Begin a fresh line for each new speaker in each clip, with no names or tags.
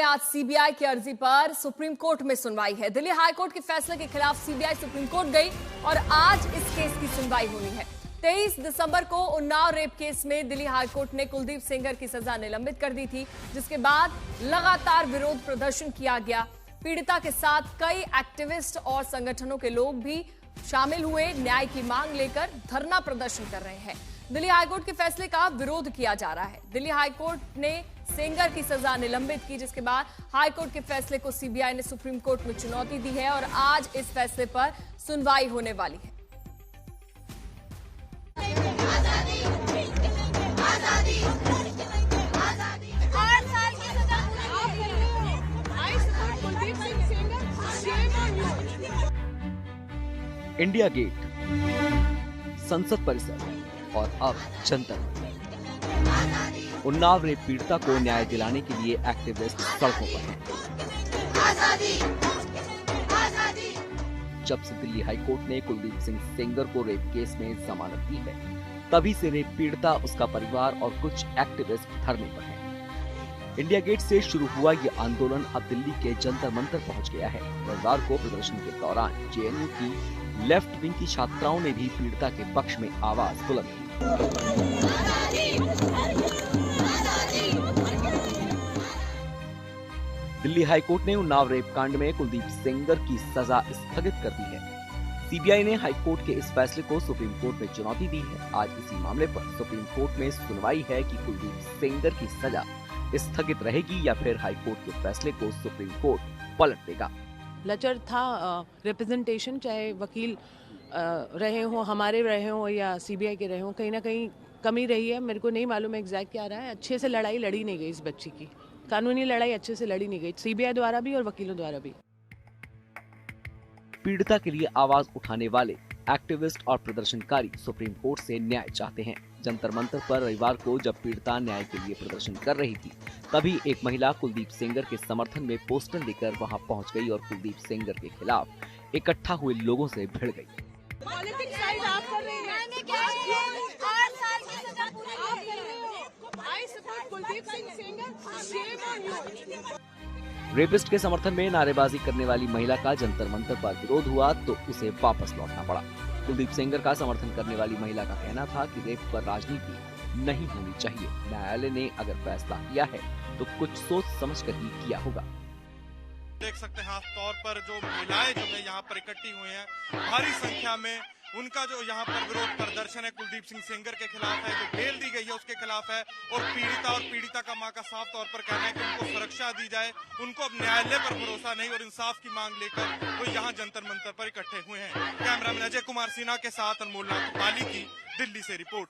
में आज सीबीआई की अर्जी पर सुप्रीम कोर्ट में सुनवाई है। दिल्ली हाई कोर्ट के फैसले के खिलाफ सीबीआई सुप्रीम कोर्ट गई और आज इस केस की सुनवाई होनी है। 23 दिसंबर को उन्नाव रेप केस में दिल्ली हाई कोर्ट ने कुलदीप सेंगर की सजा निलंबित कर दी थी, जिसके बाद लगातार विरोध प्रदर्शन किया गया। पीड़िता के साथ कई एक्टिविस्ट और संगठनों के लोग भी शामिल हुए, न्याय की मांग लेकर धरना प्रदर्शन कर रहे हैं। दिल्ली हाईकोर्ट के फैसले का विरोध किया जा रहा है। दिल्ली हाईकोर्ट ने सेंगर की सजा निलंबित की, जिसके बाद हाईकोर्ट के फैसले को सीबीआई ने सुप्रीम कोर्ट में चुनौती दी है और आज इस फैसले पर सुनवाई होने वाली है।
इंडिया गेट, संसद परिसर और अब जंतर। उन्नाव रेप पीड़िता को न्याय दिलाने के लिए एक्टिविस्ट सड़कों पर हैं। जब से दिल्ली हाईकोर्ट ने कुलदीप सिंह सेंगर को रेप केस में जमानत दी है, तभी से रेप पीड़िता, उसका परिवार और कुछ एक्टिविस्ट धरने पर हैं। इंडिया गेट से शुरू हुआ ये आंदोलन अब दिल्ली के जंतर मंतर पहुंच गया है। रविवार को प्रदर्शन के दौरान जेएनयू की लेफ्ट विंग की छात्राओं ने भी पीड़िता के पक्ष में आवाज बुलंद की। दिल्ली हाईकोर्ट ने उन्नाव रेप कांड में कुलदीप सेंगर की सजा स्थगित कर दी है। सीबीआई ने हाईकोर्ट के इस फैसले को सुप्रीम कोर्ट में चुनौती दी है। आज इसी मामले पर सुप्रीम कोर्ट में सुनवाई है कि कुलदीप सेंगर की सजा स्थगित रहेगी या फिर हाईकोर्ट के फैसले को सुप्रीम कोर्ट पलट देगा।
लचर था रिप्रेजेंटेशन, चाहे वकील रहे हो, हमारे रहे हो या सीबीआई के रहे हो, कहीं ना कहीं कमी रही है। मेरे को नहीं मालूम है एग्जैक्ट क्या रहा है। अच्छे से लड़ाई लड़ी नहीं गई इस बच्ची की, कानूनी लड़ाई अच्छे से लड़ी नहीं गई, सीबीआई द्वारा भी और वकीलों द्वारा भी।
पीड़िता के लिए आवाज उठाने वाले एक्टिविस्ट और प्रदर्शनकारी सुप्रीम कोर्ट से न्याय चाहते हैं। जंतर मंतर पर रविवार को जब पीड़िता न्याय के लिए प्रदर्शन कर रही थी, तभी एक महिला कुलदीप सेंगर के समर्थन में पोस्टर लेकर वहां पहुंच गई और कुलदीप सेंगर के खिलाफ इकट्ठा हुए लोगों से भिड़ गई। रेपिस्ट के समर्थन में नारेबाजी करने वाली महिला का जंतर मंतर पर विरोध हुआ तो उसे वापस लौटना पड़ा। कुलदीप सेंगर का समर्थन करने वाली महिला का कहना था कि रेप पर राजनीति नहीं होनी चाहिए। न्यायालय ने अगर फैसला किया है तो कुछ सोच समझ कर ही किया होगा।
देख सकते हैं खास तौर पर जो महिलाएं जो है यहाँ पर इकट्ठी हुई हैं भारी संख्या में। उनका जो यहाँ पर विरोध प्रदर्शन है कुलदीप सिंह सेंगर के खिलाफ है, जो बेल दी गई है उसके खिलाफ है और पीड़िता का मां का साफ तौर पर कहना है कि उनको सुरक्षा दी जाए। उनको अब न्यायालय पर भरोसा नहीं और इंसाफ की मांग लेकर वो यहाँ जंतर मंतर पर इकट्ठे हुए हैं। कैमरामैन अजय कुमार सिन्हा के साथ अनमोल नाथ पाली की दिल्ली से रिपोर्ट।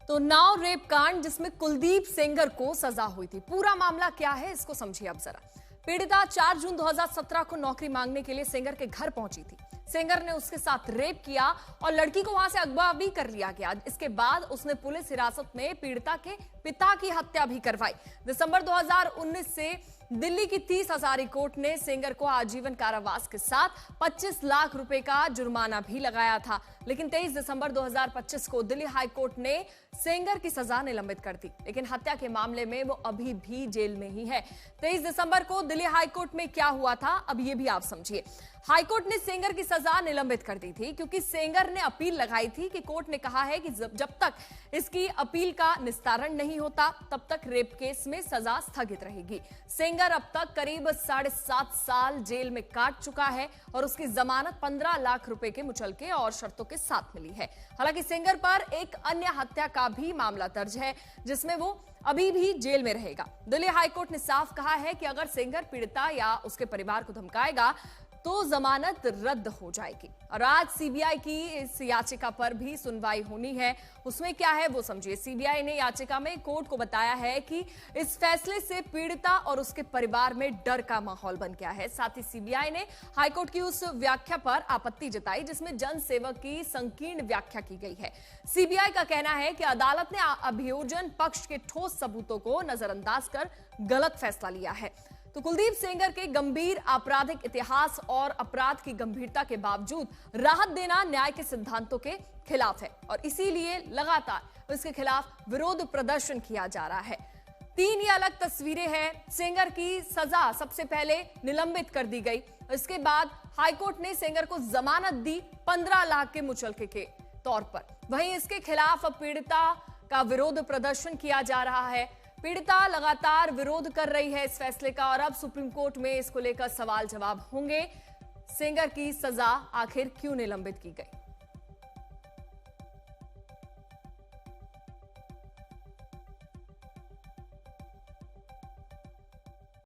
तो उन्नाव रेप कांड जिसमें कुलदीप सेंगर को सजा हुई थी, पूरा मामला क्या है इसको समझिए अब जरा। पीड़िता 4 जून 2017 को नौकरी मांगने के लिए सेंगर के घर पहुंची थी। सेंगर ने उसके साथ रेप किया और लड़की को वहां से अगवा भी कर लिया गया। इसके बाद उसने पुलिस हिरासत में पीड़िता के पिता की हत्या भी करवाई। दिसंबर 2019 से दिल्ली की 30 हजारी कोर्ट ने सेंगर को आजीवन कारावास के साथ 25 लाख रुपए का जुर्माना भी लगाया था, लेकिन 23 दिसंबर 2025 को दिल्ली हाई कोर्ट ने सेंगर की सजा निलंबित कर दी। लेकिन हत्या के मामले में वो अभी भी जेल में ही है। 23 दिसंबर को दिल्ली हाई कोर्ट में क्या हुआ था, अब ये भी आप समझिए। हाईकोर्ट ने सेंगर की सजा निलंबित कर दी थी क्योंकि सेंगर ने अपील लगाई थी कि कोर्ट ने कहा है कि जब तक इसकी अपील का निस्तारण नहीं होता तब तक रेप केस में सजा स्थगित रहेगी। सेंगर अब तक करीब 7.5 साल जेल में काट चुका है और उसकी जमानत 15 लाख रुपए के मुचलके और शर्तों के साथ मिली है। हालांकि सेंगर पर एक अन्य हत्या का भी मामला दर्ज है जिसमें वो अभी भी जेल में रहेगा। दिल्ली हाईकोर्ट ने साफ कहा है कि अगर सेंगर पीड़िता या उसके परिवार को धमकाएगा तो जमानत रद्द हो जाएगी। और आज सीबीआई की इस याचिका पर भी सुनवाई होनी है। उसमें क्या है वो समझिए। सीबीआई ने याचिका में कोर्ट को बताया है कि इस फैसले से पीड़िता और उसके परिवार में डर का माहौल बन गया है। साथ ही सीबीआई ने हाईकोर्ट की उस व्याख्या पर आपत्ति जताई जिसमें जन सेवक की संकीर्ण व्याख्या की गई है। सीबीआई का कहना है कि अदालत ने अभियोजन पक्ष के ठोस सबूतों को नजरअंदाज कर गलत फैसला लिया है। तो कुलदीप सेंगर के गंभीर आपराधिक इतिहास और अपराध की गंभीरता के बावजूद राहत देना न्याय के सिद्धांतों के खिलाफ है और इसीलिए लगातार इसके खिलाफ विरोध प्रदर्शन किया जा रहा है। तीन ये अलग तस्वीरें हैं। सेंगर की सजा सबसे पहले निलंबित कर दी गई, इसके बाद हाईकोर्ट ने सेंगर को जमानत दी 15 लाख के मुचलके के तौर पर। वहीं इसके खिलाफ अब पीड़िता का विरोध प्रदर्शन किया जा रहा है। पीड़िता लगातार विरोध कर रही है इस फैसले का और अब सुप्रीम कोर्ट में इसको लेकर सवाल जवाब होंगे। सेंगर की सजा आखिर क्यों निलंबित की गई?